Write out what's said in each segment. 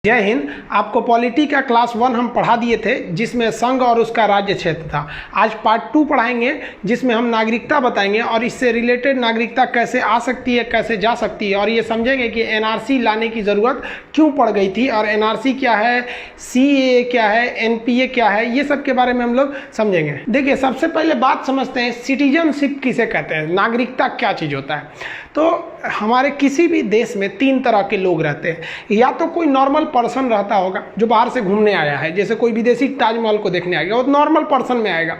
जय हिंद। आपको पॉलिटी का क्लास 1 हम पढ़ा दिए थे, जिसमें संघ और उसका राज्य क्षेत्र था। आज पार्ट 2 पढ़ाएंगे, जिसमें हम नागरिकता बताएंगे और इससे रिलेटेड नागरिकता कैसे आ सकती है, कैसे जा सकती है, और ये समझेंगे कि एनआरसी लाने की ज़रूरत क्यों पड़ गई थी और एनआरसी क्या है, सीएए क्या है, एनपीए क्या है, ये सब के बारे में हम लोग समझेंगे। देखिए, सबसे पहले बात समझते हैं सिटीजनशिप किसे कहते हैं, नागरिकता क्या चीज़ होता है। तो हमारे किसी भी देश में 3 तरह के लोग रहते हैं। या तो कोई नॉर्मल पर्सन रहता होगा जो बाहर से घूमने आया है, जैसे कोई विदेशी ताजमहल को देखने आएगा, वो नॉर्मल पर्सन में आएगा।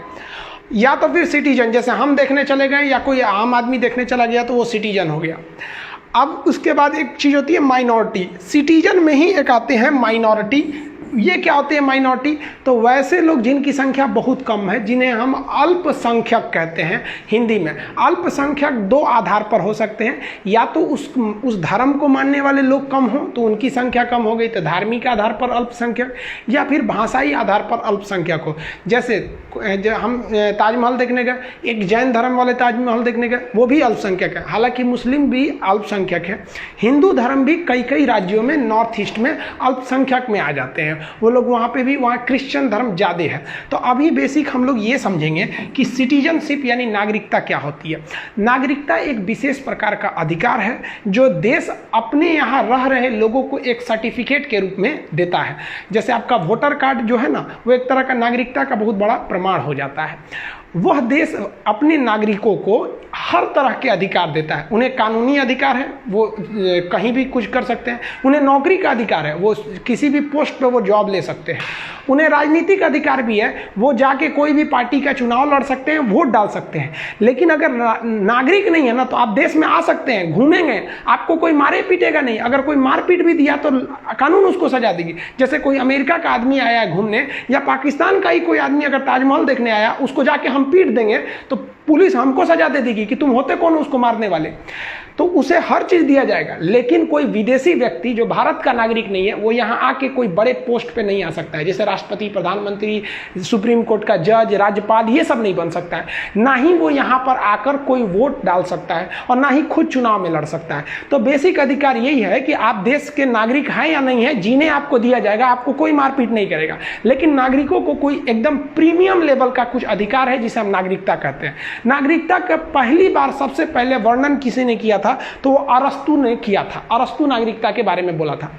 या तो फिर सिटीजन, जैसे हम देखने चले गए या कोई आम आदमी देखने चला गया तो वो सिटीजन हो गया। अब उसके बाद एक चीज़ होती है माइनॉरिटी। सिटीजन में ही एक आते हैं माइनॉरिटी। ये क्या होते हैं माइनॉरिटी? तो वैसे लोग जिनकी संख्या बहुत कम है, जिन्हें हम अल्पसंख्यक कहते हैं हिंदी में। अल्पसंख्यक 2 आधार पर हो सकते हैं। या तो उस धर्म को मानने वाले लोग कम हों तो उनकी संख्या कम हो गई, तो धार्मिक आधार पर अल्पसंख्यक, या फिर भाषाई आधार पर अल्पसंख्यक हो। जैसे हम ताजमहल देखने गए, एक जैन धर्म वाले ताजमहल देखने गए, वो भी अल्पसंख्यक है। हालांकि मुस्लिम भी अल्पसंख्यक है। हिंदू धर्म भी कई राज्यों में नॉर्थ ईस्ट में अल्पसंख्यक में आ जाते हैं। वो लोग वहाँ पे भी, वहाँ क्रिश्चियन धर्म ज़्यादा है। तो अभी बेसिक हम लोग ये समझेंगे कि सिटीजनशिप यानी नागरिकता क्या होती है। नागरिकता एक विशेष प्रकार का अधिकार है जो देश अपने यहाँ रह रहे लोगों को एक सर्टिफिकेट के रूप में देता है। जैसे आपका वोटर कार्ड जो है ना, वो एक तरह का नागरिकता का बहुत बड़ा प्रमाण हो जाता है। वह देश अपने नागरिकों को हर तरह के अधिकार देता है। उन्हें कानूनी अधिकार है, वो कहीं भी कुछ कर सकते हैं। उन्हें नौकरी का अधिकार है, वो किसी भी पोस्ट पे वो जॉब ले सकते हैं। उन्हें राजनीतिक अधिकार भी है, वो जाके कोई भी पार्टी का चुनाव लड़ सकते हैं, वोट डाल सकते हैं। लेकिन अगर नागरिक नहीं है ना, तो आप देश में आ सकते हैं, घूमेंगे, आपको कोई मारे पीटेगा नहीं। अगर कोई मारपीट भी दिया तो कानून उसको सजा देगी। जैसे कोई अमेरिका का आदमी आया है घूमने, या पाकिस्तान का ही कोई आदमी अगर ताजमहल देखने आया, उसको जाके हम पीट देंगे तो पुलिस हमको सजा दे देगी कि तुम होते कौन उसको मारने वाले। तो उसे हर चीज दिया जाएगा। लेकिन कोई विदेशी व्यक्ति जो भारत का नागरिक नहीं है, वो यहाँ आके कोई बड़े पोस्ट पे नहीं आ सकता है। जैसे राष्ट्रपति, प्रधानमंत्री, सुप्रीम कोर्ट का जज, राज्यपाल, ये सब नहीं बन सकता है। ना ही वो यहाँ पर आकर कोई वोट डाल सकता है और ना ही खुद चुनाव में लड़ सकता है। तो बेसिक अधिकार यही है कि आप देश के नागरिक हैं या नहीं है, जीने आपको दिया जाएगा, आपको कोई मारपीट नहीं करेगा। लेकिन नागरिकों को कोई एकदम प्रीमियम लेवल का कुछ अधिकार है जिसे हम नागरिकता कहते हैं। नागरिकता का पहली बार सबसे पहले वर्णन किसी ने किया था, तो वो अरस्तु ने किया था। अरस्तु नागरिकता के बारे में बोला था।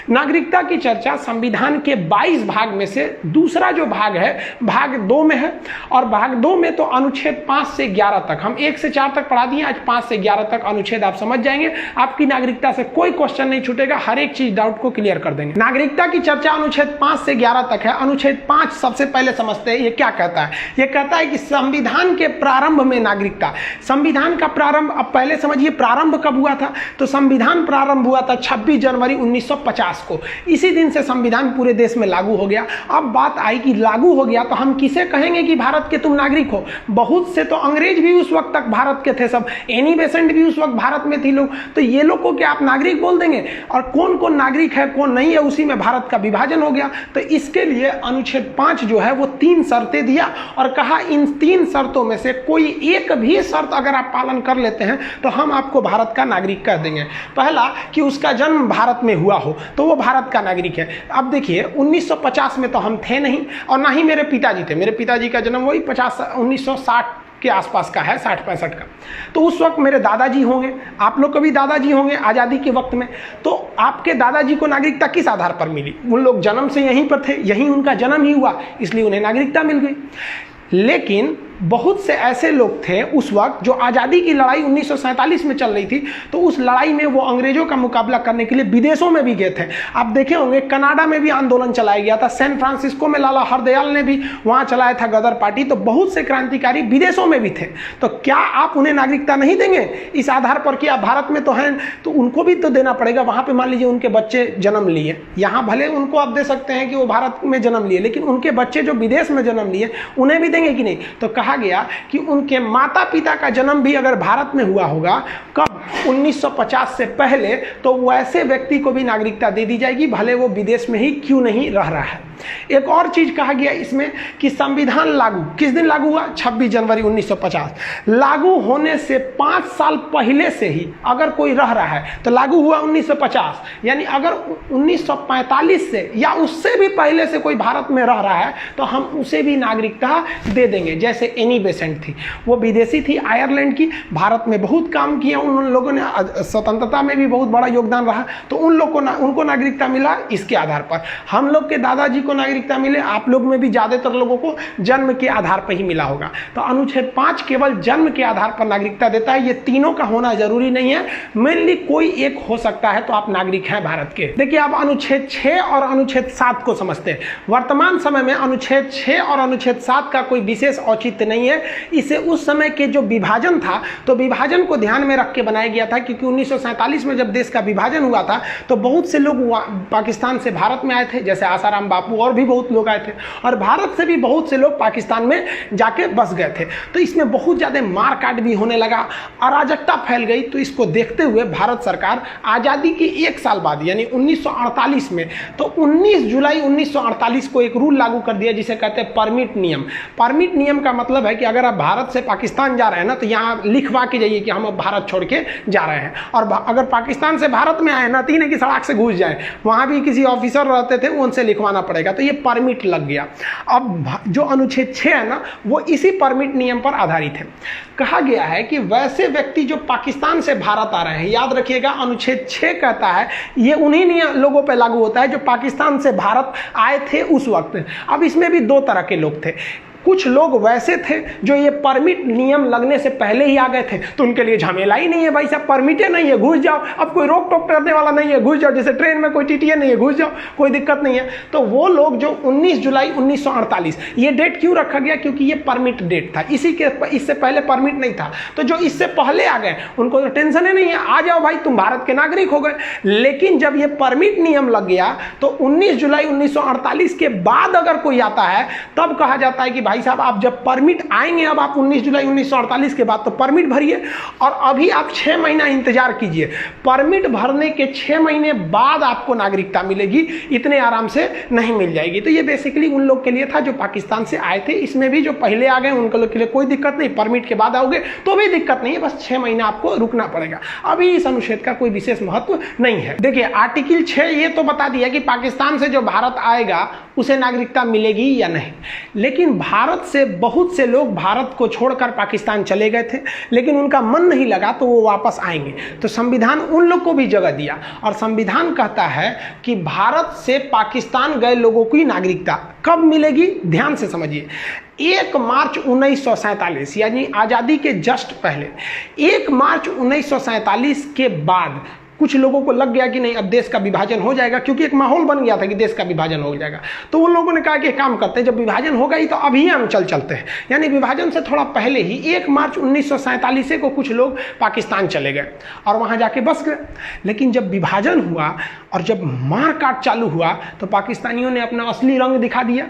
नागरिकता की चर्चा संविधान के 22 भाग में से दूसरा जो भाग है, भाग 2 में है। और भाग 2 में तो अनुच्छेद 5 से 11 तक, हम 1 से 4 तक पढ़ा दिए, आज 5 से 11 तक अनुच्छेद आप समझ जाएंगे। आपकी नागरिकता से कोई क्वेश्चन नहीं छूटेगा, हर एक चीज डाउट को क्लियर कर देंगे। नागरिकता की चर्चा अनुच्छेद 5 से 11 तक है। अनुच्छेद 5 सबसे पहले समझते हैं, ये क्या कहता है। ये कहता है कि संविधान के प्रारंभ में नागरिकता। संविधान का प्रारंभ, अब पहले समझिए प्रारंभ कब हुआ था। तो संविधान प्रारंभ हुआ था 26 जनवरी 1950 को। इसी दिन से संविधान पूरे देश में लागू हो गया। अब बात आई कि लागू हो गया तो हम किसे कहेंगे कि भारत के तुम नागरिक हो। बहुत से तो अंग्रेज भी उस वक्त तक भारत के थे, सब एनी बेसेंट भी उस वक्त भारत में थी लोग। तो ये लोग को क्या आप नागरिक बोल देंगे? और कौन कौन नागरिक है कौन नहीं है, उसी में भारत का विभाजन हो गया। तो इसके लिए अनुच्छेद 5 जो है वो 3 शर्तें दिया और कहा इन 3 शर्तों में से कोई एक भी शर्त अगर आप पालन कर लेते हैं तो हम आपको भारत का नागरिक कह देंगे। पहला कि उसका जन्म भारत में हुआ हो तो वो भारत का नागरिक है। अब देखिए 1950 में तो हम थे नहीं और ना ही मेरे पिताजी थे। मेरे पिताजी का जन्म वही 1960 के आसपास का है, 60-65 का। तो उस वक्त मेरे दादाजी होंगे, आप लोग को भी दादाजी होंगे आज़ादी के वक्त में। तो आपके दादाजी को नागरिकता किस आधार पर मिली? उन लोग जन्म से यहीं पर थे, यहीं उनका जन्म ही हुआ, इसलिए उन्हें नागरिकता मिल गई। लेकिन बहुत से ऐसे लोग थे उस वक्त जो आज़ादी की लड़ाई 1947 में चल रही थी, तो उस लड़ाई में वो अंग्रेजों का मुकाबला करने के लिए विदेशों में भी गए थे। आप देखे होंगे कनाडा में भी आंदोलन चलाया गया था, सैन फ्रांसिस्को में लाला हरदयाल ने भी वहाँ चलाया था गदर पार्टी। तो बहुत से क्रांतिकारी विदेशों में भी थे। तो क्या आप उन्हें नागरिकता नहीं देंगे इस आधार पर कि आप भारत में तो हैं? तो उनको भी तो देना पड़ेगा। वहाँ पर मान लीजिए उनके बच्चे जन्म लिए, यहाँ भले उनको आप दे सकते हैं कि वो भारत में जन्म लिए, लेकिन उनके बच्चे जो विदेश में जन्म लिए उन्हें भी देंगे कि नहीं? तो कहा गया कि उनके माता पिता का जन्म भी अगर भारत में हुआ होगा, कब? 1950 से पहले, तो वैसे व्यक्ति को भी नागरिकता दे दी जाएगी, भले वो विदेश में ही क्यों नहीं रह रहा है। एक और चीज कहा गया इसमें कि संविधान लागू किस दिन लागू हुआ? 26 जनवरी 1950। लागू होने से 5 साल पहले से ही अगर कोई रह रहा है तो लागू हुआ 1950, यानी अगर 1945 से या उससे भी पहले से कोई भारत में रह रहा है तो हम उसे भी नागरिकता दे देंगे। जैसे एनी बेसेंट थी, वो विदेशी थी, आयरलैंड की, भारत में बहुत काम किया उन लोगों ने, स्वतंत्रता में भी बहुत बड़ा योगदान रहा, तो उन लोग को उनको नागरिकता मिला इसके आधार पर। हम लोग के दादाजी को नागरिकता मिले, आप लोग में भी ज्यादातर लोगों को जन्म के आधार पर ही मिला होगा। तो अनुच्छेद 5 केवल जन्म के आधार पर नागरिकता देता है, ये तीनों का होना जरूरी नहीं है, मेनली कोई एक हो सकता है तो आप नागरिक हैं भारत के। देखिए आप अनुच्छेद 6 और अनुच्छेद 7 को समझते हैं। वर्तमान समय में अनुच्छेद 6 और अनुच्छेद 7 का कोई विशेष औचित्य नहीं है, इसे उस समय के जो विभाजन था तो विभाजन को ध्यान में रख के बनाया गया था, क्योंकि 1947 में जब देश का विभाजन हुआ था तो बहुत से लोग पाकिस्तान से भारत में आए थे, जैसे आसाराम बापू और भी बहुत लोग आए थे, और भारत से भी बहुत से लोग पाकिस्तान में जाके बस गए थे। तो इसमें बहुत ज्यादा मार काट भी होने लगा, अराजकता फैल गई। तो इसको देखते हुए भारत सरकार आजादी के 1 साल बाद यानी 1948 में, तो 19 जुलाई 1948 को एक रूल लागू कर दिया जिसे कहते हैं परमिट नियम। परमिट नियम का मतलब है कि अगर आप भारत से पाकिस्तान जा रहे हैं ना तो यहाँ लिखवा के जाइए कि हम अब भारत छोड़ के जा रहे हैं, और अगर पाकिस्तान से भारत में आए ना तीन है कि सड़क से घुस जाए, वहां भी किसी ऑफिसर रहते थे उनसे लिखवाना पड़ेगा, तो ये परमिट लग गया। अब जो अनुच्छेद 6 है ना वो इसी परमिट नियम पर आधारित है। कहा गया है कि वैसे व्यक्ति जो पाकिस्तान से भारत आ रहे हैं, याद रखिएगा अनुच्छेद 6 कहता है ये उन्हीं लोगों पर लागू होता है जो पाकिस्तान से भारत आए थे उस वक्त। अब इसमें भी 2 तरह के लोग थे, कुछ लोग वैसे थे जो ये परमिट नियम लगने से पहले ही आ गए थे, तो उनके लिए झमेला ही नहीं है, भाई साहब परमिटे नहीं है घुस जाओ, अब कोई रोक टोक करने वाला नहीं है, घुस जाओ, जैसे ट्रेन में कोई टीटीए नहीं है घुस जाओ, कोई दिक्कत नहीं है। तो वो लोग जो 19 जुलाई 1948 ये डेट क्यों रखा गया? क्योंकि ये परमिट डेट था, इससे पहले परमिट नहीं था। तो जो इससे पहले आ गए उनको तो टेंशन ही नहीं है, आ जाओ भाई तुम भारत के नागरिक हो गए। लेकिन जब ये परमिट नियम लग गया तो 19 जुलाई 1948 के बाद अगर कोई आता है तब कहा जाता है कि भाई साहब आप जब परमिट आएंगे, अब आप 19 जुलाई 1948 के बाद तो परमिट भरिए, और अभी आप 6 महीना इंतजार कीजिए, परमिट भरने के 6 महीने बाद आपको नागरिकता मिलेगी, इतने आराम से नहीं मिल जाएगी। तो ये बेसिकली उन लोग के लिए था जो पाकिस्तान से आए थे, इसमें भी जो पहले आ गए उनके लोग के लिए कोई दिक्कत नहीं, परमिट के बाद आओगे तो भी दिक्कत नहीं है, बस 6 महीना आपको रुकना पड़ेगा। अभी इस अनुच्छेद का कोई विशेष महत्व नहीं है। देखिए आर्टिकल 6 ये तो बता दिया कि पाकिस्तान से जो भारत आएगा उसे नागरिकता मिलेगी या नहीं, लेकिन भारत से बहुत से लोग भारत को छोड़कर पाकिस्तान चले गए थे, लेकिन उनका मन नहीं लगा तो वो वापस आएंगे। तो संविधान उन लोग को भी जगह दिया, और संविधान कहता है कि भारत से पाकिस्तान गए लोगों की नागरिकता कब मिलेगी? ध्यान से समझिए, 1 मार्च 1947 यानी आज़ादी के जस्ट पहले, 1 मार्च 1947 के बाद कुछ लोगों को लग गया कि नहीं अब देश का विभाजन हो जाएगा, क्योंकि एक माहौल बन गया था कि देश का विभाजन हो जाएगा। तो उन लोगों ने कहा कि काम करते हैं, जब विभाजन होगा ही तो अभी हम चलते हैं, यानी विभाजन से थोड़ा पहले ही 1 मार्च 1947 को कुछ लोग पाकिस्तान चले गए और वहां जाके बस गए। लेकिन जब विभाजन हुआ और जब मार काट चालू हुआ तो पाकिस्तानियों ने अपना असली रंग दिखा दिया,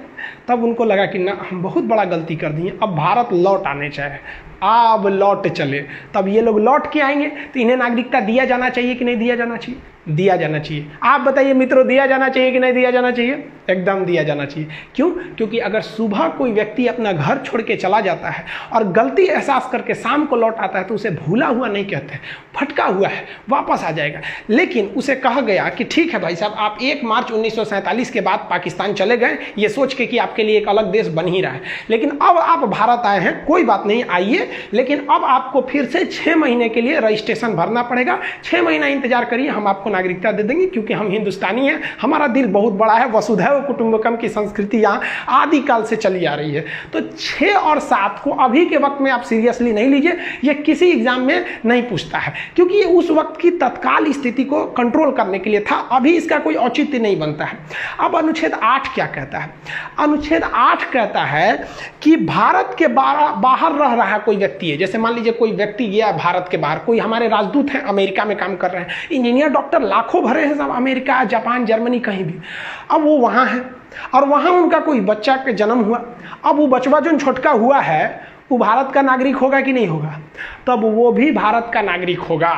तब उनको लगा कि ना हम बहुत बड़ा गलती कर दी, अब भारत लौट आने चाहिए, अब लौट चले। तब ये लोग लौट के आएंगे तो इन्हें नागरिकता दिया जाना चाहिए कि नहीं दिया जाना चाहिए? दिया जाना चाहिए। आप बताइए मित्रों, दिया जाना चाहिए कि नहीं दिया जाना चाहिए? एकदम दिया जाना चाहिए। क्यों? क्योंकि अगर सुबह कोई व्यक्ति अपना घर छोड़ के चला जाता है और गलती एहसास करके शाम को लौट आता है तो उसे भूला हुआ नहीं कहते, फटका हुआ है, वापस आ जाएगा। लेकिन उसे कहा गया कि ठीक है भाई साहब, आप 1 मार्च 1947 के बाद पाकिस्तान चले गए ये सोच के कि आपके लिए एक अलग देश बन ही रहा है, लेकिन अब आप भारत आए हैं, कोई बात नहीं, आइए, लेकिन अब आपको फिर से 6 महीने के लिए रजिस्ट्रेशन भरना पड़ेगा। 6 महीना इंतजार करिए, हम आपको नागरिकता दे देंगे, क्योंकि हम हिंदुस्तानी हैं, हमारा दिल बहुत बड़ा है, वसुधैव कुटुंबकम की संस्कृति यहाँ आदिकाल से चली आ रही है। तो 6 और 7 को अभी के वक्त में आप सीरियसली नहीं लीजिए, ये किसी एग्जाम में नहीं पूछता है, क्योंकि ये उस वक्त की तत्काल स्थिति को कंट्रोल करने के लिए था, अभी इसका कोई औचित्य नहीं बनता है। अब अनुच्छेद 8 क्या कहता है? अनुच्छेद 8 कहता है कि भारत के बाहर रह रहा कोई व्यक्ति है, जैसे मान लीजिए कोई व्यक्ति गया भारत के बाहर, कोई हमारे राजदूत हैं अमेरिका में काम कर रहे हैं, इंजीनियर डॉक्टर लाखों भरे हैं सब, अमेरिका जापान जर्मनी कहीं भी, अब वो वहाँ है और वहाँ उनका कोई बच्चा का जन्म हुआ, अब वो बचवा जो छोटका हुआ है वो भारत का नागरिक होगा कि नहीं होगा? तब वो भी भारत का नागरिक होगा।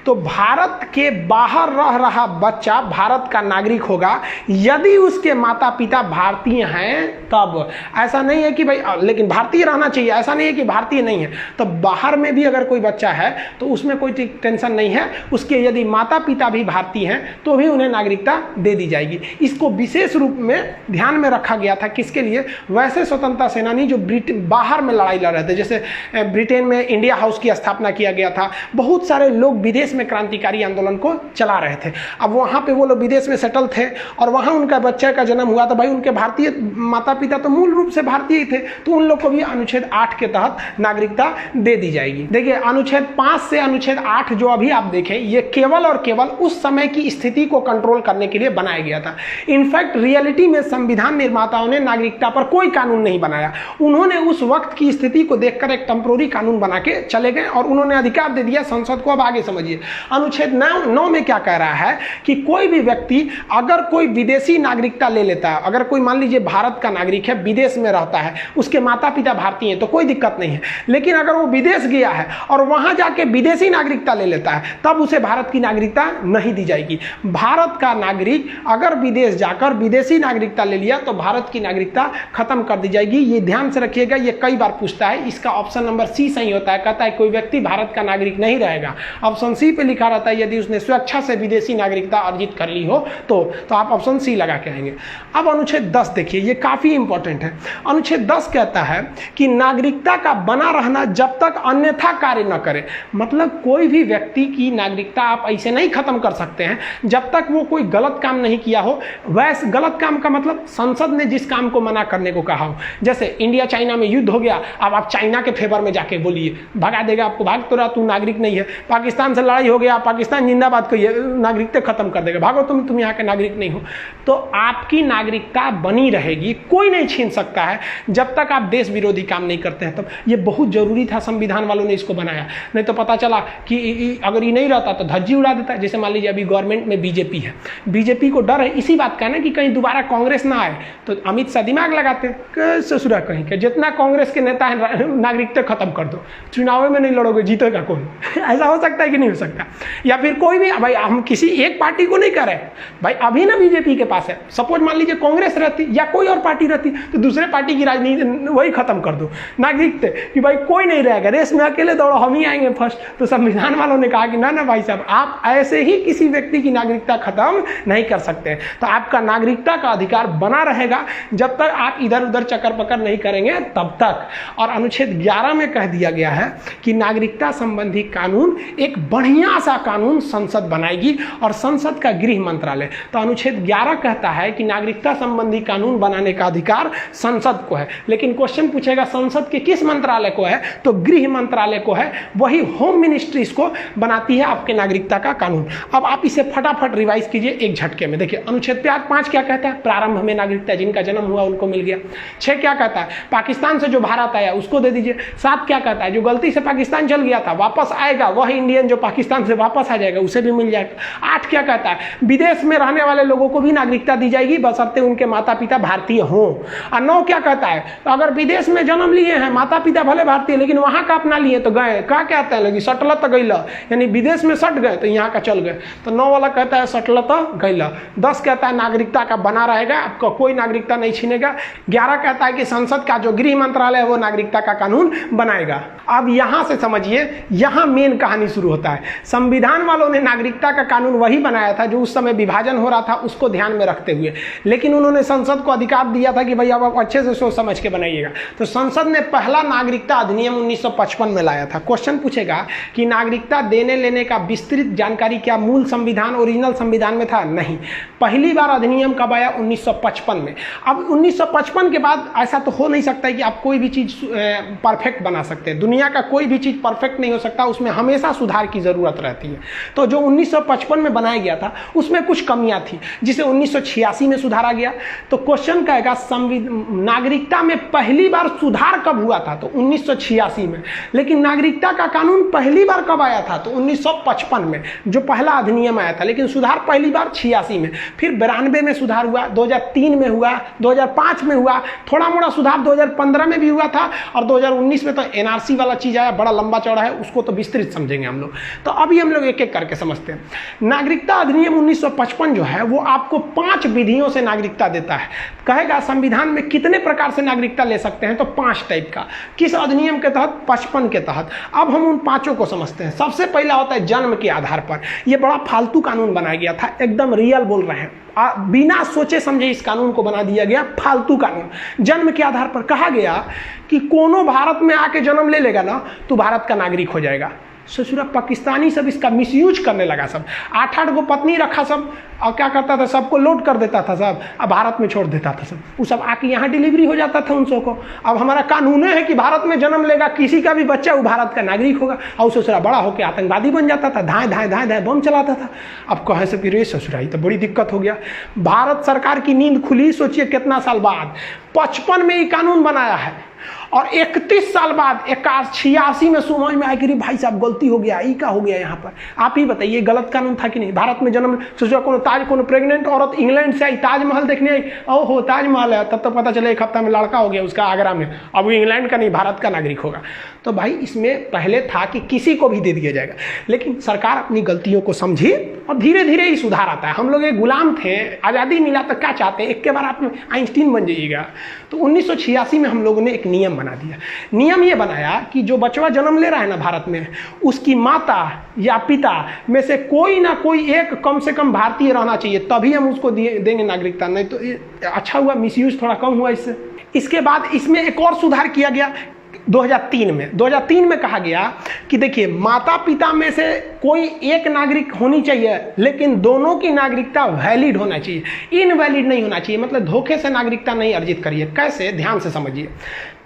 तो भारत के बाहर रह रहा बच्चा भारत का नागरिक होगा यदि उसके माता पिता भारतीय हैं तब। ऐसा नहीं है कि भाई लेकिन भारतीय रहना चाहिए, ऐसा नहीं है कि भारतीय नहीं है। तो बाहर में भी अगर कोई बच्चा है तो उसमें कोई टेंशन नहीं है, उसके यदि माता पिता भी भारतीय हैं तो भी उन्हें नागरिकता दे दी जाएगी। इसको विशेष रूप में ध्यान में रखा गया था, किसके लिए? वैसे स्वतंत्रता सेनानी जो बाहर में लड़ाई लड़ रहे थे, जैसे ब्रिटेन में इंडिया हाउस की स्थापना किया गया था, बहुत सारे लोग विदेश में क्रांतिकारी आंदोलन को चला रहे थे। अब वहां पे वो लोग विदेश में सेटल थे और वहां उनका बच्चे का जन्म हुआ, तो भाई उनके भारतीय माता पिता तो मूल रूप से भारतीय थे, तो उन लोग को भी अनुच्छेद 8 के तहत नागरिकता दे दी जाएगी। देखिए अनुच्छेद 5 से अनुच्छेद 8 जो अभी आप देखें, ये केवल और केवल उस समय की स्थिति को कंट्रोल करने के लिए बनाया गया था। इनफैक्ट रियलिटी में संविधान निर्माताओं ने नागरिकता पर कोई कानून नहीं बनाया, उन्होंने उस वक्त की स्थिति को देखकर एक टेम्पोररी कानून बना के चले गए और उन्होंने अधिकार दे दिया संसद को। अब आगे समझिए अनुच्छेद 9 में क्या कह रहा है कि कोई भी व्यक्ति अगर कोई विदेशी नागरिकता ले लेता है, अगर कोई मान लीजिए भारत का नागरिक है, विदेश में रहता है, उसके माता पिता भारतीय हैं तो कोई दिक्कत नहीं है। लेकिन अगर वो विदेश गया है और वहां जाके विदेशी नागरिकता ले लेता है तब उसे भारत की नागरिकता नहीं दी जाएगी। भारत का नागरिक अगर विदेश जाकर विदेशी नागरिकता ले लिया तो भारत की नागरिकता खत्म कर दी जाएगी। ये ध्यान से रखिएगा, ये कई बार पूछता है। इसका ऑप्शन नंबर सी सही होता है, कहता है कोई व्यक्ति भारत का नागरिक नहीं रहेगा। ऑप्शन सी पे लिखा रहता है यदि उसने स्वेच्छा से विदेशी नागरिकता अर्जित कर ली हो तो आप ऑप्शन सी लगा के आएंगे। अब अनुच्छेद 10 देखिए, ये काफी इंपॉर्टेंट है। अनुच्छेद 10 कहता है कि नागरिकता का बना रहना जब तक अन्यथा कार्य न करे। मतलब कोई भी व्यक्ति की नागरिकता आप ऐसे नहीं खत्म कर सकते हैं जब तक वो कोई गलत काम नहीं किया हो। वैसे गलत काम का मतलब संसद ने जिस काम को मना करने को कहा हो, जैसे इंडिया चाइना में युद्ध हो गया, अब आप चाइना के फेवर में जाके बोलिए, भगा देगा आपको, भाग तो रहा, तू नागरिक नहीं है। पाकिस्तान से लड़ाई हो गया, पाकिस्तान जिंदाबाद कहिए, नागरिकता खत्म कर देगा, भागो तुम यहाँ के नागरिक नहीं हो। तो आपकी नागरिकता बनी रहेगी, कोई नहीं छीन सकता है जब तक आप देश विरोधी काम नहीं करते हैं। तब ये बहुत जरूरी था, संविधान वालों ने इसको बनाया। नहीं तो पता चला कि अगर ये नहीं रहता तो धज्जी उड़ा देता। जैसे मान लीजिए अभी गवर्नमेंट में बीजेपी है, बीजेपी को डर है इसी बात का ना कि कहीं दोबारा कांग्रेस ना आए, तो अमित शाह दिमाग लगाते ससुरा कहीं के जितना कांग्रेस के नेता है नागरिकता खत्म कर दो, चुनाव में नहीं लड़ोगे, जीतेगा कौन? ऐसा हो सकता है कि नहीं हो सकता? या फिर कोई भी, भाई हम किसी एक पार्टी को नहीं कर रहे भाई, अभी ना बीजेपी के पास है, सपोज मान लीजिए कांग्रेस रहती या कोई और पार्टी रहती तो दूसरे पार्टी की राजनीति वही खत्म कर दो, नागरिकता कि भाई कोई नहीं रहेगा, रेस में अकेले दौड़ो, हम ही आएंगे फर्स्ट। तो संविधान वालों ने कहा कि ना भाई साहब, आप ऐसे ही किसी व्यक्ति की नागरिकता खत्म नहीं कर सकते। तो आपका नागरिकता का अधिकार बना रहेगा जब तक आप इधर उधर चक्कर पकड़ नहीं करेंगे तब तक। और अनुच्छेद 11 में कह दिया गया है कि नागरिकता संबंधी कानून एक बढ़िया सा कानून संसद बनाएगी और संसद का गृह मंत्रालय। तो अनुच्छेद 11 कहता है कि नागरिकता संबंधी कानून बनाने का अधिकार संसद को है। लेकिन क्वेश्चन पूछेगा संसद के किस मंत्रालय को है, तो गृह मंत्रालय को है, वही होम मिनिस्ट्री इसको बनाती है आपके नागरिकता का कानून। अब आप इसे फटाफट रिवाइज कीजिए एक झटके में। देखिए अनुच्छेद 5 क्या कहता है? प्रारंभ में नागरिकता जिनका जन्म हुआ उनको मिल गया। 6 क्या कहता है? पाकिस्तान से जो भारत आया उसको दे दीजिए। 7 क्या कहता है? जो गलती से पाकिस्तान चल गया था वापस आएगा, वह इंडियन जो पाकिस्तान से वापस आ जाएगा उसे भी मिल जाएगा। 8 क्या कहता है? विदेश में रहने वाले लोगों को भी नागरिकता दी जाएगी बशर्ते उनके माता पिता भारतीय हों। और 9 क्या कहता है? तो अगर विदेश में जन्म लिए हैं, माता पिता भले भारतीय लेकिन वहां का अपना लिए तो गए, क्या कहते हैं लगी सटल तो गैल, यानी विदेश में सट गए तो यहाँ का चल गए। तो 9 वाला कहता है सटल तो गैल। 10 कहता है नागरिकता का बना रहेगा, आपका कोई नागरिकता नहीं छीनेगा। 11 कहता है कि संसद का जो गृह मंत्रालय है वो नागरिकता का कानून बनाएगा। अब यहां से समझिए, यहां मेन कहानी शुरू होता है। संविधान वालों ने नागरिकता का कानून वही बनाया था जो उस समय विभाजन हो रहा था उसको ध्यान में रखते हुए, लेकिन उन्होंने संसद को अधिकार दिया था कि भाई अब आप अच्छे से सोच समझ के बनाइएगा। तो संसद ने पहला नागरिकता अधिनियम 1955 में लाया था। क्वेश्चन पूछेगा कि नागरिकता देने लेने का विस्तृत जानकारी क्या मूल संविधान ओरिजिनल संविधान में था? नहीं। पहली बार अधिनियम कब आया? 1955 में। अब 1955 के बाद ऐसा तो हो नहीं सकता है कि आप कोई भी चीज परफेक्ट बना सकते हैं। दुनिया का कोई भी चीज परफेक्ट नहीं हो सकता, उसमें हमेशा सुधार की जरूरत ज़रूरत रहती है। तो जो 1955 में बनाया गया था उसमें कुछ कमियां थी, जिसे 1986 में सुधारा गया। तो क्वेश्चन कहेगा नागरिकता में पहली बार सुधार कब हुआ था? तो 1986 में। लेकिन नागरिकता का कानून पहली बार कब आया था? तो 1955 में, जो पहला अधिनियम आया था। लेकिन सुधार पहली बार 86 में, फिर 92 में सुधार हुआ, 2003 में हुआ, 2005 में हुआ, थोड़ा मोड़ा सुधार 2015 में भी हुआ था, और 2019 में तो एनआरसी वाला चीज आया, बड़ा लंबा चौड़ा है, उसको तो विस्तृत समझेंगे हम लोग। तो अभी हम लोग एक एक करके समझते हैं। नागरिकता अधिनियम 1955 जो है वो आपको 5 विधियों से नागरिकता देता है। कहेगा संविधान में कितने प्रकार से नागरिकता ले सकते हैं? तो 5 टाइप का। किस अधिनियम के तहत? 55 के तहत। अब हम उन 5 को समझते हैं। सबसे पहला होता है जन्म के आधार पर। यह बड़ा फालतू कानून बनाया गया था, एकदम रियल बोल रहे हैं, बिना सोचे समझे इस कानून को बना दिया गया, फालतू कानून। जन्म के आधार पर कहा गया कि कोनो भारत में आके जन्म ले लेगा ना तो भारत का नागरिक हो जाएगा। ससुरा पाकिस्तानी सब इसका मिसयूज करने लगा, सब 8-8 गो पत्नी रखा सब, और क्या करता था, सबको लोड कर देता था सब, अब भारत में छोड़ देता था सब। वो सब आके यहाँ डिलीवरी हो जाता था उन सबको। अब हमारा कानून है कि भारत में जन्म लेगा किसी का भी बच्चा वो भारत का नागरिक होगा। और ससुरा बड़ा होकर आतंकवादी बन जाता था, धाए धाए धाए धाए बम चलाता था। अब कहे से फिर ससुराई तो बड़ी दिक्कत हो गया। भारत सरकार की नींद खुली, सोचिए कितना साल बाद, 55 में ये कानून बनाया है, और 31 साल बाद 86 में समझ में आया कि भाई साहब गलती हो गया, ई का हो गया यहाँ पर। आप ही बताइए गलत कानून था कि नहीं? भारत में जन्म, सोचो कोनो प्रेग्नेंट औरत इंग्लैंड से आई, ताजमहल देखने आई, ओहो ताजमहल है, तब तो पता चला 1 हफ्ता में लड़का हो गया उसका आगरा में, अब वो इंग्लैंड का नहीं भारत का नागरिक होगा। तो भाई इसमें पहले था कि किसी को भी दे दिया जाएगा, लेकिन सरकार अपनी गलतियों को समझी और धीरे धीरे ही सुधार आता है। हम लोग एक गुलाम थे, आज़ादी मिला तो क्या चाहते हैं, एक के बार आप आइंस्टीन बन जाइएगा। तो 1986 में हम लोगों ने एक नियम बना दिया। नियम ये बनाया कि जो बचवा जन्म ले रहा है ना भारत में, उसकी माता या पिता में से कोई ना कोई एक कम से कम भारतीय रहना चाहिए, तभी हम उसको देंगे नागरिकता। नहीं तो अच्छा हुआ, मिसयूज थोड़ा कम हुआ इससे। इसके बाद इसमें एक और सुधार किया गया 2003 में कहा गया कि देखिए माता पिता में से कोई एक नागरिक होनी चाहिए, लेकिन दोनों की नागरिकता वैलिड होना चाहिए, इनवैलिड नहीं होना चाहिए। मतलब धोखे से नागरिकता नहीं अर्जित करिए। कैसे? ध्यान से समझिए।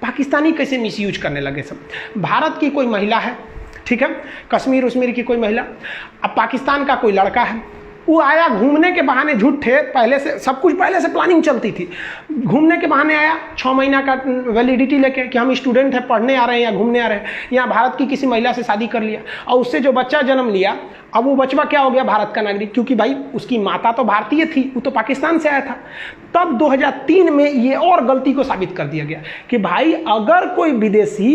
पाकिस्तानी कैसे मिसयूज करने लगे सब। भारत की कोई महिला है, ठीक है, कश्मीर उश्मीर की कोई महिला, अब पाकिस्तान का कोई लड़का है, वो आया घूमने के बहाने, झूठे पहले से सब कुछ पहले से प्लानिंग चलती थी, घूमने के बहाने आया 6 महीना का वैलिडिटी लेके कि हम स्टूडेंट हैं, पढ़ने आ रहे हैं या घूमने आ रहे हैं, यहाँ भारत की किसी महिला से शादी कर लिया, और उससे जो बच्चा जन्म लिया, अब वो बचवा क्या हो गया? भारत का नागरिक, क्योंकि भाई उसकी माता तो भारतीय थी, वो तो पाकिस्तान से आया था। तब 2003 में ये और गलती को साबित कर दिया गया कि भाई अगर कोई विदेशी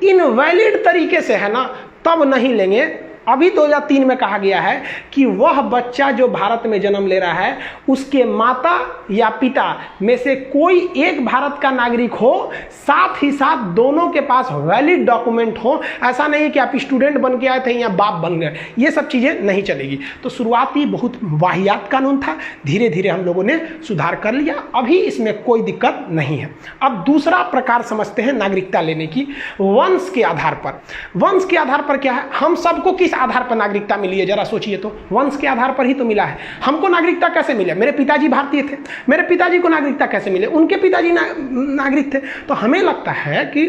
इनवैलिड तरीके से है ना, तब नहीं लेंगे। अभी 2003 में कहा गया है कि वह बच्चा जो भारत में जन्म ले रहा है, उसके माता या पिता में से कोई एक भारत का नागरिक हो, साथ ही साथ दोनों के पास वैलिड डॉक्यूमेंट हो। ऐसा नहीं कि आप स्टूडेंट बन के आए थे या बाप बन गए, ये सब चीज़ें नहीं चलेगी। तो शुरुआती बहुत वाहियात कानून था, धीरे धीरे हम लोगों ने सुधार कर लिया, अभी इसमें कोई दिक्कत नहीं है। अब दूसरा प्रकार समझते हैं नागरिकता लेने की, वंश के आधार पर। वंश के आधार पर क्या है? हम सबको किस आधार पर नागरिकता मिली है? जरा सोचिए तो, वंश के आधार पर ही तो मिला है। हमको नागरिकता कैसे मिले? मेरे पिताजी भारतीय थे, मेरे पिताजी को नागरिकता कैसे मिले? उनके पिताजी नागरिक थे। तो हमें लगता है कि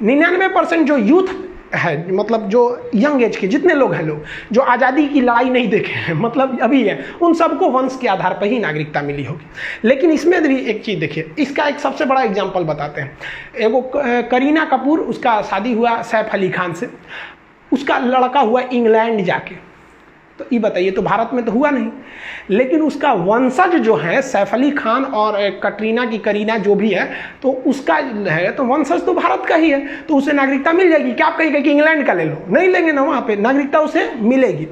99% जो यूथ है, मतलब जो यंग एज के जितने लोग हैं, लोग जो आज़ादी की लड़ाई नहीं देखे हैं, मतलब अभी है, उन सबको वंश के आधार पर ही नागरिकता मिली होगी। लेकिन इसमें भी एक चीज़ देखिए, इसका एक सबसे बड़ा एग्जाम्पल बताते हैं। एगो करीना कपूर, उसका शादी हुआ सैफ अली खान से, उसका लड़का हुआ इंग्लैंड जाके। तो ये बताइए, तो भारत में तो हुआ नहीं, लेकिन उसका वंशज जो है सैफ अली खान और कटरीना की करीना जो भी है, तो उसका है तो वंशज तो भारत का ही है, तो उसे नागरिकता मिल जाएगी। क्या आप कहिएगा कि इंग्लैंड का ले लो? नहीं लेंगे ना, वहाँ पे नागरिकता उसे मिलेगी।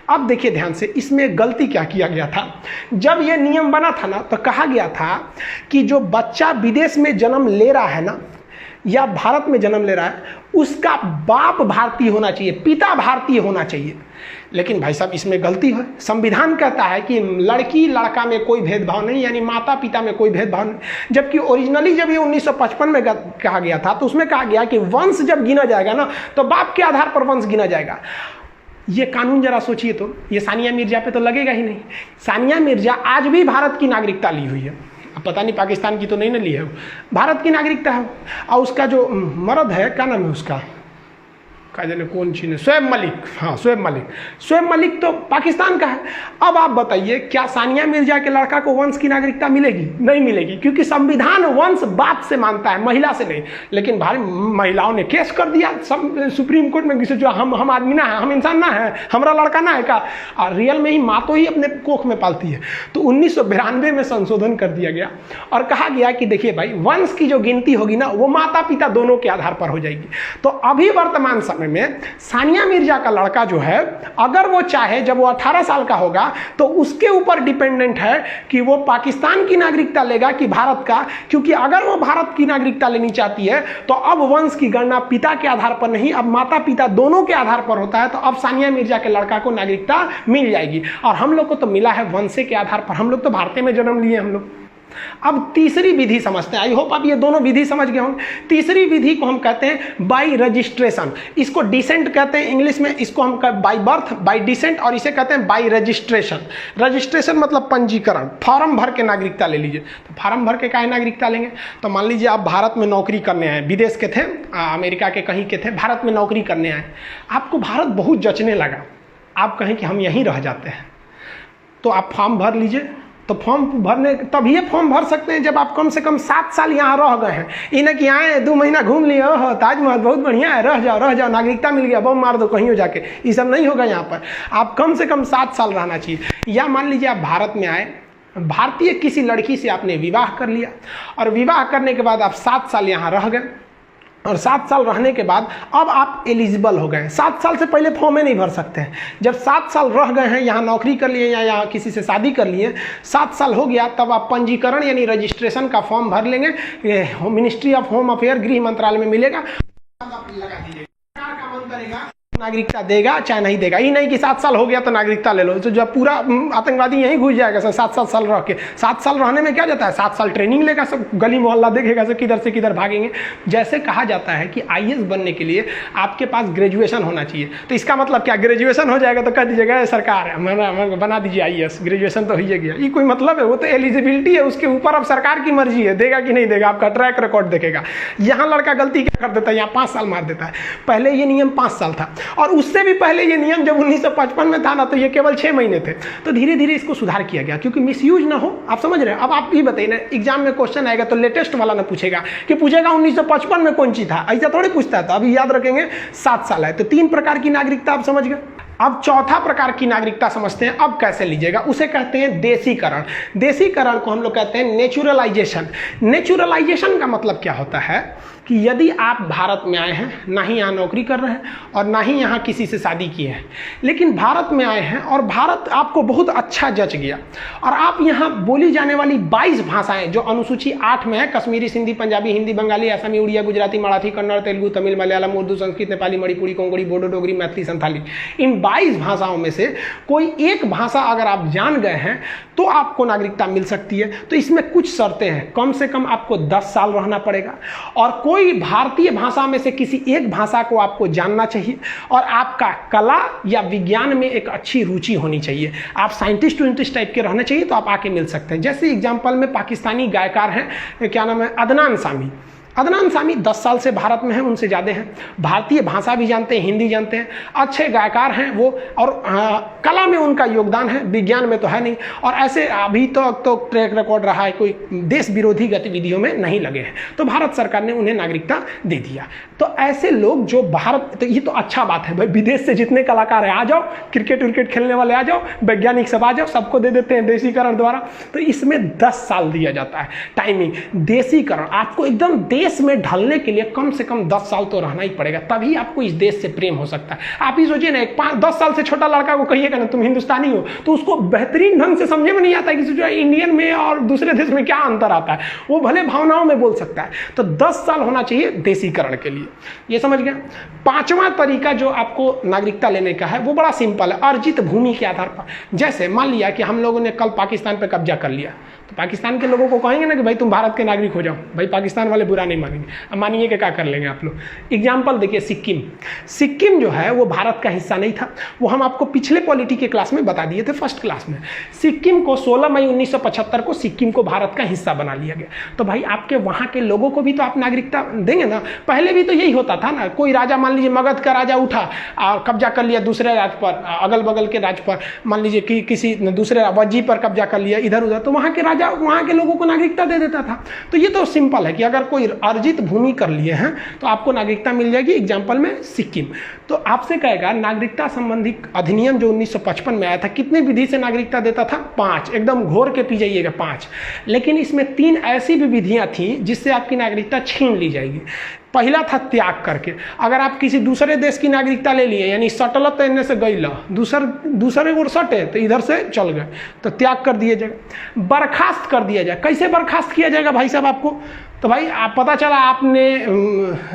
अब देखिए ध्यान से, इसमें गलती क्या किया गया था। जब ये नियम बना था ना, तो कहा गया था कि जो बच्चा विदेश में जन्म ले रहा है ना, या भारत में जन्म ले रहा है, उसका बाप भारतीय होना चाहिए, पिता भारतीय होना चाहिए। लेकिन भाई साहब इसमें गलती है। संविधान कहता है कि लड़की लड़का में कोई भेदभाव नहीं, यानी माता पिता में कोई भेदभाव नहीं। जबकि ओरिजिनली जब ये 1955 में कहा गया था, तो उसमें कहा गया कि वंश जब गिना जाएगा ना, तो बाप के आधार पर वंश गिना जाएगा। ये कानून जरा सोचिए तो, ये सानिया मिर्जा पे तो लगेगा ही नहीं। सानिया मिर्जा आज भी भारत की नागरिकता ली हुई है, अब पता नहीं पाकिस्तान की तो नहीं ना ली है, भारत की नागरिकता है। और उसका जो मर्द है, क्या नाम है उसका, का जाने कौन चीन, शोएब मलिक, हाँ शोएब मलिक, शोएब मलिक तो पाकिस्तान का है। अब आप बताइए क्या सानिया मिर्जा के लड़का को वंश की नागरिकता मिलेगी? नहीं मिलेगी, क्योंकि संविधान वंश बाप से मानता है, महिला से नहीं। लेकिन भाई महिलाओं ने केस कर दिया सुप्रीम कोर्ट में, किसी जो हम आदमी ना है, हम इंसान ना है, हमारा लड़का ना है का, और रियल में ही माँ तो ही अपने कोख में पालती है। तो 1992 में संशोधन कर दिया गया और कहा गया कि देखिए भाई वंश की जो गिनती होगी ना वो माता पिता दोनों के आधार पर हो जाएगी। तो अभी वर्तमान समय में सानिया मिर्जा का लड़का जो है, अगर वो चाहे जब वो 18 साल का होगा तो उसके ऊपर डिपेंडेंट है कि वो पाकिस्तान की नागरिकता लेगा कि भारत का, क्योंकि अगर वो भारत की नागरिकता लेनी चाहती है तो अब वंश की गणना पिता के आधार पर नहीं, अब माता पिता दोनों के आधार पर होता है। तो अब सानिया मिर्जा के लड़का को नागरिकता मिल जाएगी, और हम लोग को तो मिला है वंश के आधार पर, हम लोग तो भारत में जन्म लिए हम लोग। अब तीसरी विधि समझते हैं, आई होप आप ये दोनों विधि समझ गए होंगे। तीसरी विधि को हम कहते हैं बाई रजिस्ट्रेशन, इसको डिसेंट कहते हैं इंग्लिश में, इसको हम बाई बर्थ, बाई डिसेंट, और इसे कहते हैं बाई रजिस्ट्रेशन। रजिस्ट्रेशन मतलब पंजीकरण, फॉर्म भर के नागरिकता ले लीजिए। तो फॉर्म भर के काहे नागरिकता लेंगे? तो मान लीजिए आप भारत में नौकरी करने आए, विदेश के थे, अमेरिका के कहीं के थे, भारत में नौकरी करने आए, आपको भारत बहुत जचने लगा, आप कहें कि हम यहीं रह जाते हैं, तो आप फॉर्म भर लीजिए। तो फॉर्म भरने तभी फॉर्म भर सकते हैं जब आप कम से कम 7 साल यहाँ रह गए हैं। इन्हें कि आए 2 महीना घूम लिए, ओह ताजमहल बहुत बढ़िया है, रह जाओ नागरिकता मिल गया, बम मार दो कहीं हो जाके, ये सब नहीं होगा यहाँ पर। आप कम से कम 7 साल रहना चाहिए। या मान लीजिए आप भारत में आए, भारतीय किसी लड़की से आपने विवाह कर लिया, और विवाह करने के बाद आप 7 साल यहाँ रह गए, और 7 साल रहने के बाद अब आप एलिजिबल हो गए। 7 साल से पहले फॉर्म नहीं भर सकते हैं। जब 7 साल रह गए हैं, यहाँ नौकरी कर लिए या यहाँ किसी से शादी कर लिए, 7 साल हो गया, तब आप पंजीकरण यानी रजिस्ट्रेशन का फॉर्म भर लेंगे। मिनिस्ट्री ऑफ होम अफेयर, गृह मंत्रालय में मिलेगा, लगा दीजिएगा, का मन करेगा नागरिकता देगा चाहे नहीं देगा। ये नहीं कि 7 साल हो गया तो नागरिकता ले लो, तो जब पूरा आतंकवादी यहीं घुस जाएगा सर 7 साल रह के। 7 साल रहने में क्या जाता है, 7 साल ट्रेनिंग लेगा, सब गली मोहल्ला देखेगा, सब किधर से किधर भागेंगे। जैसे कहा जाता है कि IAS बनने के लिए आपके पास ग्रेजुएशन होना चाहिए, तो इसका मतलब क्या, ग्रेजुएशन हो जाएगा तो कह दीजिएगा सरकार बना दीजिए IAS, ग्रेजुएशन तो हो ही गया। ये कोई मतलब है? वो तो एलिजिबिलिटी है, उसके ऊपर अब सरकार की मर्जी है, देगा कि नहीं देगा, आपका ट्रैक रिकॉर्ड देखेगा। यहाँ लड़का गलती क्या कर देता है, यहाँ 5 साल मार देता है। पहले ये नियम 5 साल था, और उससे भी पहले ये नियम जब 1955 में था ना, तो ये केवल 6 महीने थे। तो धीरे धीरे इसको सुधार किया गया, क्योंकि मिसयूज ना हो। आप समझ रहे हैं? अब आप ये बताइए ना, एग्जाम में क्वेश्चन आएगा तो लेटेस्ट वाला ना पूछेगा कि पूछेगा 1955 में कौन सी था, ऐसा थोड़ी पूछता है। तो अभी याद रखेंगे 7 साल है। तो 3 प्रकार की नागरिकता आप समझ गए। अब चौथा प्रकार की नागरिकता समझते हैं, अब कैसे लीजिएगा। उसे कहते हैं देसीकरण। देसीकरण को हम लोग कहते हैं नेचुरलाइजेशन। नेचुरलाइजेशन का मतलब क्या होता है कि यदि आप भारत में आए हैं, ना ही यहाँ नौकरी कर रहे हैं और ना ही यहाँ किसी से शादी किए हैं, लेकिन भारत में आए हैं और भारत आपको बहुत अच्छा जच गया, और आप यहाँ बोली जाने वाली 22 भाषाएं जो अनुसूची 8 में है, कश्मीरी, सिंधी, पंजाबी, हिंदी, बंगाली, असमी, उड़िया, गुजराती, मराठी, कन्नड़, तेलुगु, तमिल, मलयालम, उर्दू, संस्कृत, नेपाली, मणिपुरी, कोंकणी, बोडो, डोगरी, मैथिली, संथाली, इन 22 भाषाओं में से कोई एक भाषा अगर आप जान गए हैं तो आपको नागरिकता मिल सकती है। तो इसमें कुछ शर्तें हैं, कम से कम आपको 10 साल रहना पड़ेगा, और कोई भारतीय भाषा में से किसी एक भाषा को आपको जानना चाहिए, और आपका कला या विज्ञान में एक अच्छी रुचि होनी चाहिए। आप साइंटिस्ट वाइंटिस्ट टाइप के रहने चाहिए, तो आप आके मिल सकते हैं। जैसे एग्जाम्पल में पाकिस्तानी गायकार हैं, क्या नाम है, अदनान सामी। अदनान सामी 10 साल से भारत में हैं, उनसे ज़्यादा हैं, भारतीय भाषा भी जानते हैं, हिंदी जानते हैं, अच्छे गायकार हैं वो, और कला में उनका योगदान है, विज्ञान में तो है नहीं। और ऐसे अभी तक तो ट्रैक रिकॉर्ड रहा है, कोई देश विरोधी गतिविधियों में नहीं लगे हैं, तो भारत सरकार ने उन्हें नागरिकता दे दिया। तो ऐसे लोग जो भारत, तो ये तो अच्छा बात है भाई, विदेश से जितने कलाकार हैं आ जाओ, क्रिकेट विकेट खेलने वाले आ जाओ, वैज्ञानिक सब आ जाओ, सबको दे देते हैं देसीकरण द्वारा। तो इसमें 10 साल दिया जाता है टाइमिंग। देसीकरण आपको एकदम देश में ढलने के लिए कम से कम 10 साल तो रहना ही पड़ेगा, तभी आपको इस देश से प्रेम हो सकता है। आप ही सोचिए ना, 10 साल से छोटा लड़का को कहिएगा ना तुम हिंदुस्तानी हो, तो उसको बेहतरीन ढंग से समझे में नहीं आता है कि जो इंडियन में और दूसरे देश में क्या अंतर आता है, वो भले भावनाओं में बोल सकता है। तो 10 साल होना चाहिए देसीकरण के लिए, ये समझ गया। 5वां तरीका जो आपको नागरिकता लेने का है वो बड़ा सिंपल है, अर्जित भूमि के आधार पर। जैसे मान लिया कि हम लोगों ने कल पाकिस्तान पर कब्जा कर लिया, तो पाकिस्तान के लोगों को कहेंगे ना कि भाई तुम भारत के नागरिक हो जाओ, भाई पाकिस्तान वाले बुरा नहीं मानेंगे। अब मानिए कि क्या कर लेंगे आप लोग। एग्जाम्पल देखिए, सिक्किम जो है वो भारत का हिस्सा नहीं था, वो हम आपको पिछले पॉलिटी के क्लास में बता दिए थे, फर्स्ट क्लास में। सिक्किम को 16 मई 1975 को सिक्किम को भारत का हिस्सा बना लिया गया। तो भाई आपके वहाँ के लोगों को भी तो आप नागरिकता देंगे ना। पहले भी तो यही होता था ना, कोई राजा मान लीजिए मगध का राजा उठा और कब्जा कर लिया दूसरे राज्य पर, अगल बगल के राज्य पर, मान लीजिए कि किसी दूसरे वज्जी पर कब्जा कर लिया इधर उधर, तो वहाँ के राजा वहाँ के लोगों को नागरिकता दे देता था। तो ये तो सिंपल है कि अगर कोई अर्जित भूमि कर लिए हैं तो आपको नागरिकता मिल जाएगी। एग्जाम्पल में सिक्किम। तो आपसे कहेगा नागरिकता संबंधी अधिनियम जो 1955 में आया था, कितनी विधि से नागरिकता देता था? 5। एकदम घोर के पी जाइएगा, 5। लेकिन इसमें 3 ऐसी भी विधियां थी जिससे आपकी नागरिकता छीन ली जाएगी। पहला था त्याग करके। अगर आप किसी दूसरे देश की नागरिकता ले लिए, यानी सटल तो इनने से गई ला, दूसरे को सटे तो इधर से चल गए, तो त्याग कर दिया जाएगा। बर्खास्त कर दिया जाए। कैसे बर्खास्त किया जाएगा भाई साहब आपको? तो भाई आप पता चला आपने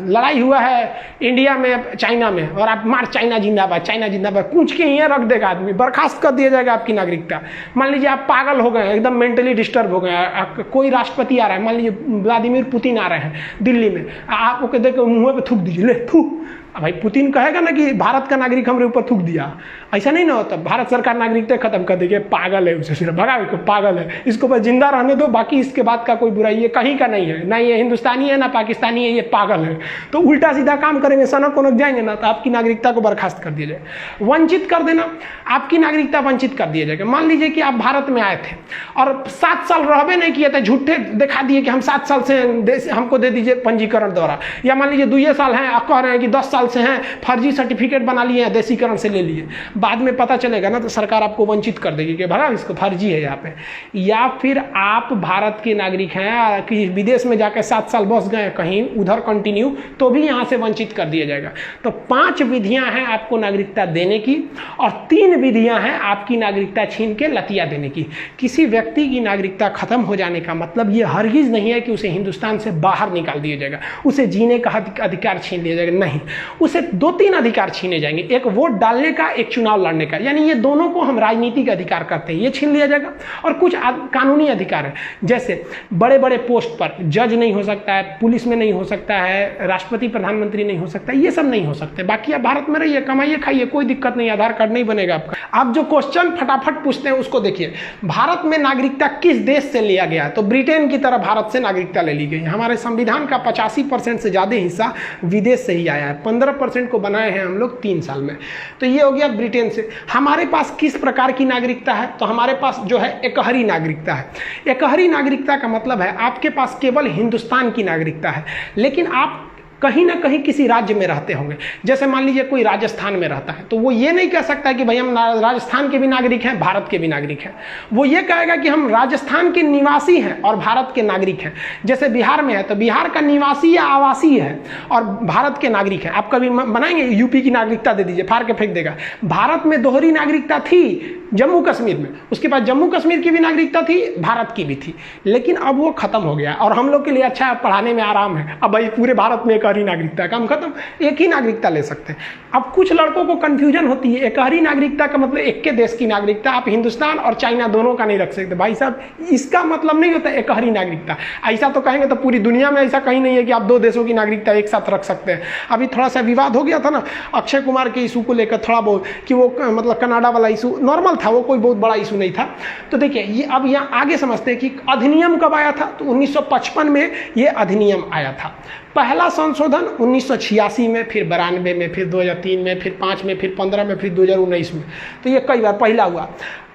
लड़ाई हुआ है इंडिया में चाइना में, और आप मार चाइना जिंदाबाद, चाइना जिंदाबाद पूछ के यहाँ रख देगा आदमी, बर्खास्त कर दिया जाएगा आपकी नागरिकता। मान लीजिए आप पागल हो गए, एकदम मेंटली डिस्टर्ब हो गए, कोई राष्ट्रपति आ रहा है, मान लीजिए व्लादिमीर पुतिन आ रहे हैं दिल्ली में, आप ओके देख मुँह पे थूक दीजिए, ले थूक। भाई पुतिन कहेगा ना कि भारत का नागरिक हमारे ऊपर थूक दिया, ऐसा नहीं ना होता। भारत सरकार नागरिकता खत्म कर देगी, पागल है, उसे सिर्फ भगा, पागल है, इसको बस जिंदा रहने दो, बाकी इसके बाद का कोई बुराई ये कहीं का नहीं है, ना ये हिंदुस्तानी है ना पाकिस्तानी है, ये पागल है। तो उल्टा सीधा काम करेंगे, सनक वनक जाएंगे ना, तो आपकी नागरिकता को बर्खास्त कर दिया जाए। वंचित कर देना, आपकी नागरिकता वंचित कर दिया जाएगा। मान लीजिए कि आप भारत में आए थे और 7 साल रहबे नहीं किए थे, झूठे दिखा दिए कि हम 7 साल से हमको दे दीजिए पंजीकरण द्वारा, या मान लीजिए 2 साल हैं, आप कह रहे हैं कि 10 साल से हैं, फर्जी सर्टिफिकेट बना लिए हैं, देशीकरण से ले लिए, बाद में पता चलेगा ना तो सरकार आपको वंचित कर देगी कि भला इसको फर्जी है यहाँ पे। या फिर आप भारत के नागरिक हैं कि विदेश में जाकर 7 साल बस गए कहीं उधर कंटिन्यू, तो भी यहाँ से वंचित कर दिया जाएगा। तो 5 विधियां हैं आपको नागरिकता देने की, और 3 विधियां हैं आपकी नागरिकता छीन के लतिया देने की। किसी व्यक्ति की नागरिकता खत्म हो जाने का मतलब ये हरगिज नहीं है कि उसे हिंदुस्तान से बाहर निकाल दिया जाएगा, उसे जीने का अधिकार छीन लिया जाएगा, नहीं। उसे 2-3 अधिकार छीने जाएंगे, एक वोट डालने का, एक चुनाव लड़ने का, यानी ये दोनों को हम राजनीतिक अधिकार करते हैं, ये छीन लिया जाएगा। और कुछ कानूनी अधिकार है, जैसे बड़े बड़े पोस्ट पर जज नहीं हो सकता है, पुलिस में नहीं हो सकता है, राष्ट्रपति प्रधानमंत्री नहीं हो सकता, ये सब नहीं हो सकते। बाकी आप भारत में रहिए, कमाइए, खाइए, कोई दिक्कत नहीं, आधार कार्ड नहीं बनेगा आपका। आप जो क्वेश्चन फटाफट पूछते हैं उसको देखिए। भारत में नागरिकता किस देश से लिया गया है? तो ब्रिटेन की तरह भारत से नागरिकता ले ली गई। हमारे संविधान का 85% से ज्यादा हिस्सा विदेश से ही आया है, 15% को बनाए हैं हम लोग 3 साल में। तो ये हो गया ब्रिटेन से। हमारे पास किस प्रकार की नागरिकता है? तो हमारे पास जो है एकहरी नागरिकता है। एकहरी नागरिकता का मतलब है आपके पास केवल हिंदुस्तान की नागरिकता है, लेकिन आप कहीं ना कहीं किसी राज्य में रहते होंगे। जैसे मान लीजिए कोई राजस्थान में रहता है, तो वो ये नहीं कह सकता कि भाई हम राजस्थान के भी नागरिक हैं, भारत के भी नागरिक हैं। वो ये कहेगा कि हम राजस्थान के निवासी हैं और भारत के नागरिक हैं। जैसे बिहार में है तो बिहार का निवासी या आवासी है और भारत के नागरिक है। आप कभी बनाएंगे यूपी की नागरिकता दे दीजिए, फाड़ के फेंक देगा। भारत में दोहरी नागरिकता थी जम्मू कश्मीर में, उसके बाद जम्मू कश्मीर की भी नागरिकता थी, भारत की भी थी, लेकिन अब वो खत्म हो गया और हम लोग के लिए अच्छा है, पढ़ाने में आराम है। अब भाई पूरे भारत में एकहरी नागरिकता काम खत्म, एक ही नागरिकता ले सकते हैं। अब कुछ लड़कों को कंफ्यूजन होती है, एकहरी नागरिकता का मतलब एक के देश की नागरिकता, आप हिंदुस्तान और चाइना दोनों का नहीं रख सकते। भाई साहब इसका मतलब नहीं होता एकहरी नागरिकता। ऐसा तो कहेंगे तो पूरी दुनिया में ऐसा कहीं नहीं है कि आप 2 देशों की नागरिकता एक साथ रख सकते हैं। अभी थोड़ा सा विवाद हो गया था ना अक्षय कुमार के इशू को लेकर, थोड़ा बहुत कि वो मतलब कनाडा वाला इशू नॉर्मल था, वो कोई बहुत बड़ा इशू नहीं था। तो देखिए ये अब यहाँ आगे समझते हैं कि अधिनियम कब आया था। तो 1955 में ये अधिनियम आया था। पहला संशोधन 1986 में, फिर 92 में, फिर 2003 में, फिर 5 में, फिर 15 में, फिर 2019 में। तो ये कई बार पहला हुआ।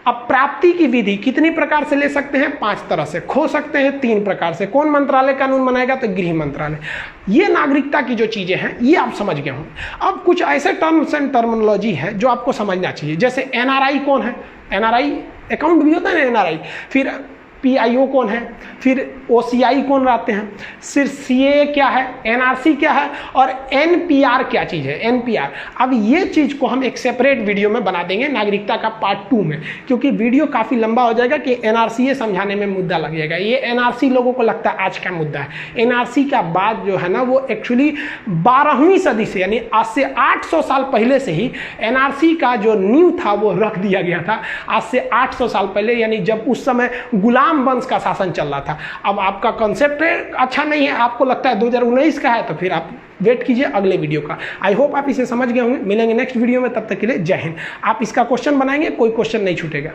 अब प्राप्ति की विधि कितनी प्रकार से ले सकते हैं? 5 तरह से। खो सकते हैं 3 प्रकार से। कौन मंत्रालय कानून बनाएगा? तो गृह मंत्रालय। ये नागरिकता की जो चीजें हैं ये आप समझ गए होंगे। अब कुछ ऐसे टर्म्स एंड टर्मिनोलॉजी है जो आपको समझना चाहिए। जैसे एनआरआई कौन है? एनआरआई अकाउंट भी होता है ना एनआरआई। फिर पीआईओ कौन है? फिर ओसीआई कौन रहते हैं? फिर सीए क्या है? एनआरसी क्या है? और एनपीआर क्या चीज़ है? एनपीआर। अब ये चीज़ को हम एक सेपरेट वीडियो में बना देंगे नागरिकता का पार्ट 2 में, क्योंकि वीडियो काफ़ी लंबा हो जाएगा कि एनआरसी समझाने में मुद्दा लग जाएगा। ये एनआरसी लोगों को लगता है आज का मुद्दा है। एनआरसी का बात जो है ना वो एक्चुअली 12वीं सदी से, यानी आज से 800 साल पहले से ही एनआरसी का जो नींव था वो रख दिया गया था। आज से 800 साल पहले, यानी जब उस समय गुलाम राम वंश का शासन चल रहा था। अब आपका कॉन्सेप्ट अच्छा नहीं है, आपको लगता है 2019 का है, तो फिर आप वेट कीजिए अगले वीडियो का। आई होप आप इसे समझ गए होंगे। मिलेंगे नेक्स्ट वीडियो में, तब तक के लिए जय हिंद। आप इसका क्वेश्चन बनाएंगे, कोई क्वेश्चन नहीं छूटेगा।